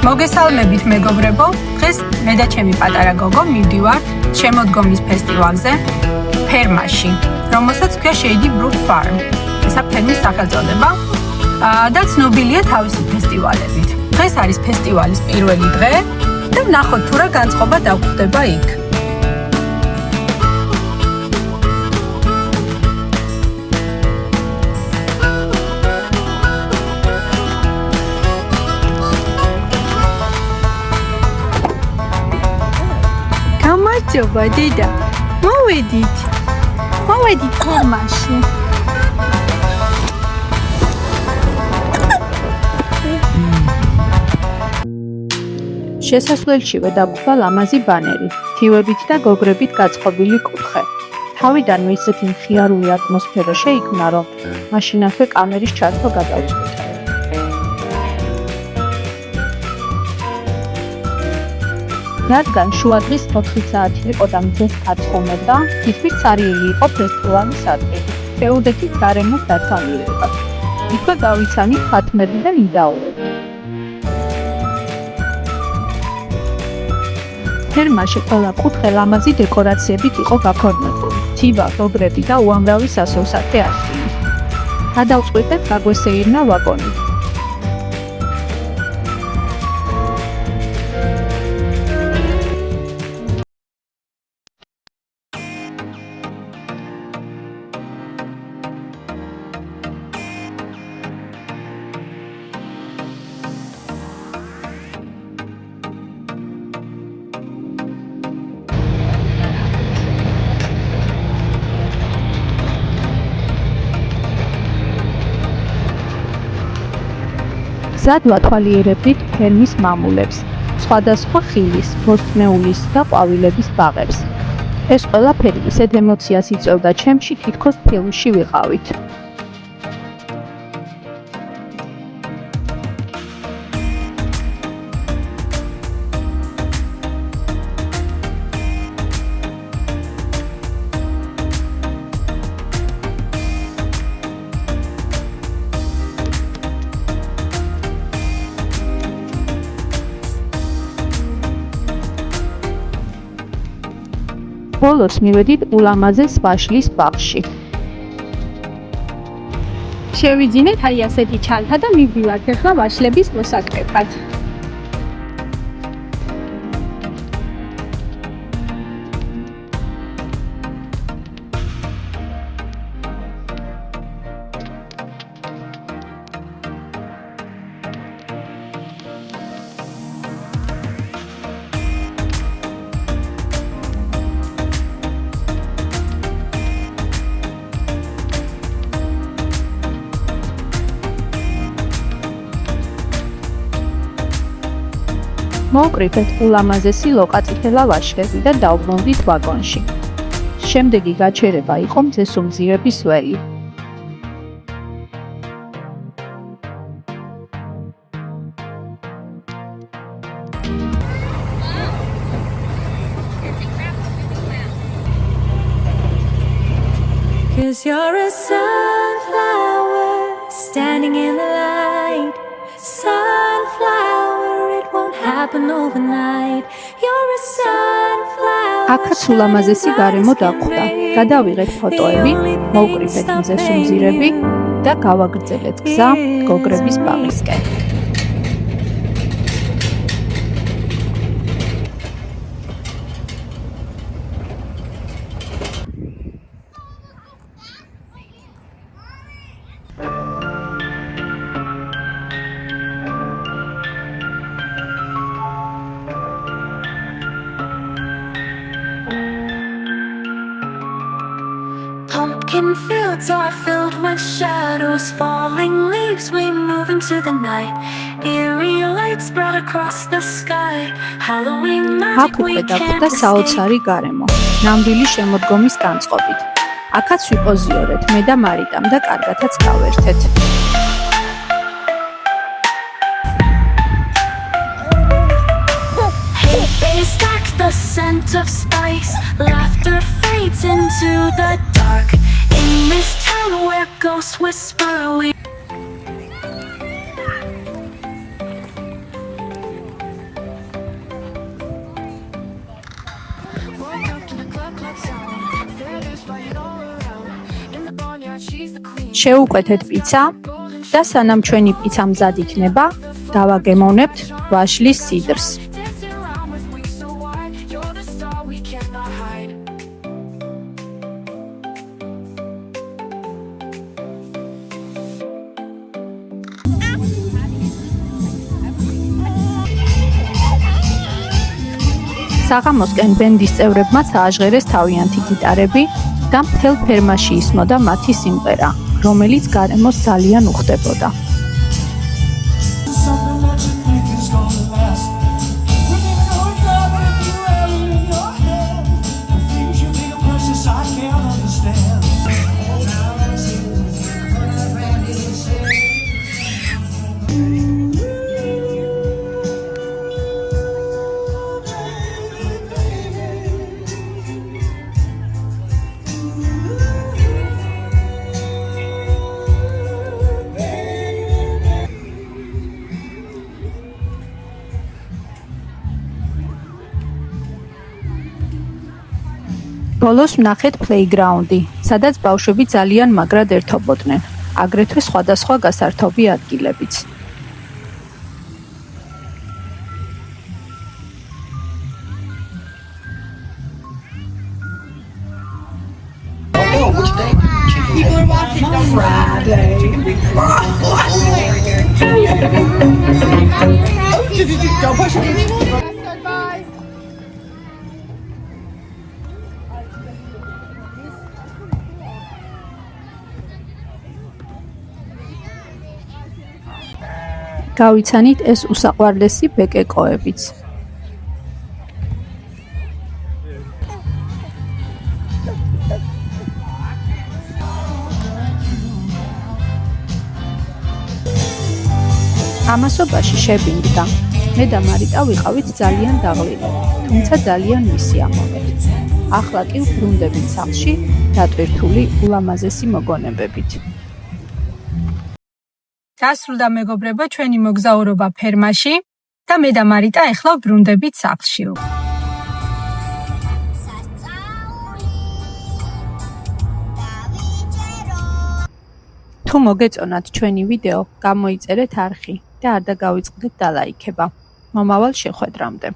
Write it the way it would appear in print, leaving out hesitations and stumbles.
მოგესალმებით მეგობრებო, დღეს მე და ჩემი პატარა გოგო მივდივართ შემოდგომის ფესტივალზე ფერმაში, რომელსაც ქვია Shady Brook Farm. ეს ფერმის სახელწოდება და ცნობილია თავისი ფესტივალებით. დღეს არის ფესტივალის პირველი დღე და ვნახოთ თუ რა განწყობა დაგვხდება იქ. გამარჯობა დედა, მოვედით ფერმაში. შესასვლელშივე დაგვხდა ლამაზი ბანერი, თივებით და გოგრებით გაწყობილი კუთხე. თავიდანვე ისეთი მხიარული ატმოსფერო შეიქმნა, რომ მაშინათვე კამერის ჩართვა გადავწყვიტე. რადგან შუადღის 4 საათი იყო და მზეს აწყობდა, თითქმის ცარიელი იყო ფესტივალის ადგილი. ფეოდეთის გარემოს დათვალიერება. იქვე გავიცანით ხათმები და მიდავრები. ფერმაში ყველა კუთხე ლამაზი დეკორაციებით იყო გაფორმებული. თივა, გოგრები და უამრავი სასოუსათე არხი. გადავწყვიტეთ გაგვესეირნა ვაგონი. გზად ვათვალიერებდით ფერმის მამულებს, სხვადასხვა ხილის, ბოსტნეულის და ყვავილების ბაღებს. ეს ყველაფერი ისეთ ემოციას იწვევდა ჩემში, თითქოს ფილმში ვიყავით. ბოლოს მივედით ულამაზეს ვაშლის ბაღში. შევიძინეთ აი ასეთი ჩანთა და მივდივართ ახლა ვაშლების მოსაკრეფად. მოვკრიფეთ ულამაზესი ლოყაწითელა ვაშლები და დავბრუნდით ვაგონში. შემდეგი გაჩერება იყო მზესუმზირების ველი. Cause you're a sunflower standing in the light. Sunflower, it won't happen overnight. You're a sunflower. აქაც ულამაზესი გარემო დაგვხდა. გადავიღეთ ფოტოები, მოვკრიფეთ მზესუმზირები და გავაგრძელეთ გზა გოგრების ბაღისკენ. Pumpkin fields are filled with shadows, falling leaves, we move into the night. Eerie lights spread across the sky. Halloween magic we can't დაგვხდა საოცარი გარემო, ნამდვილი შემოდგომის განწყობით. აქაც ვიპოზიორეთ მე და მარიტამ და კარგათაც გავერთეთ. Stack the scent of spice, laughter fades into the dark. In this town where ghosts whisper, we Შევუკვეთეთ პიცა და სანამ ჩვენი პიცა მზად იქნება, დავაგემოვნებთ ვაშლის სიდრს. საღამოსკენ ბენდის წევრებმა ააჟღერეს თავიანთი გიტარები და მთელ ფერმაში ისმოდა მათი სიმღერა, რომელიც გარემოს ძალიან უხდებოდა. ბოლოს ვნახეთ პლეიგრაუნდი, სადაც ბავშვები ძალიან მაგრად ერთობოდნენ, აგრეთვე სხვადასხვა გასართობი ადგილებიც. გავიცანით ეს უსაყვარლესი ბეკეკოებიც. ამასობაში შებინდდა. მე და მარიტა ვიყავით ძალიან დაღლილი, თუმცა ძალიან მისიამოვნეთ. ახლა კი ვბრუნდებით სახლში დატვირთული ულამაზესი მოგონებებით. დასრულდა მეგობრებო ჩვენი მოგზაურობა ფერმაში და მე და მარიტა ახლა ვბრუნდებით სახლში. თუ მოგეწონათ ჩვენი ვიდეო, გამოიწერეთ არხი და არ დაგავიწყდეთ დალაიქება. მომავალ შეხვედრამდე.